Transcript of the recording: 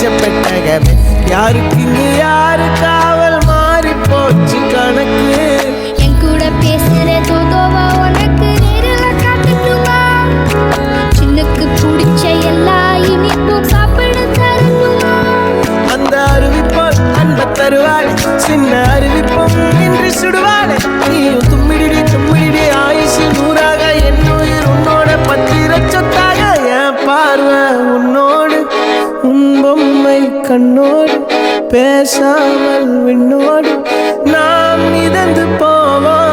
பெட்டகமே யாருக்கு இங்க யாரு காவல் மாறி போச்சு கணக்கு. என் கூட பேசுற தோதோவா உனக்கு நேரில் காட்டட்டுமா? சின்னுக்கு பிடிச்ச எல்லா இனிப்பும் சாப்பிட தரணுமா? அந்த அறிவிப்போல் அன்ப தருவாள் சின்ன அறிவிப்பும் இன்று சுடுவாள். நீயும் தும்மிடி தும்மிடி ஆயுசு நூறாக என் உயிர் உன்னோட பத்திர சொத்தாக. என் பார்வை உன்னோடு உன் பொம்மை கண்ணோடு பேசாமல் விண்ணோடு நாம் மிதந்து போவோம்.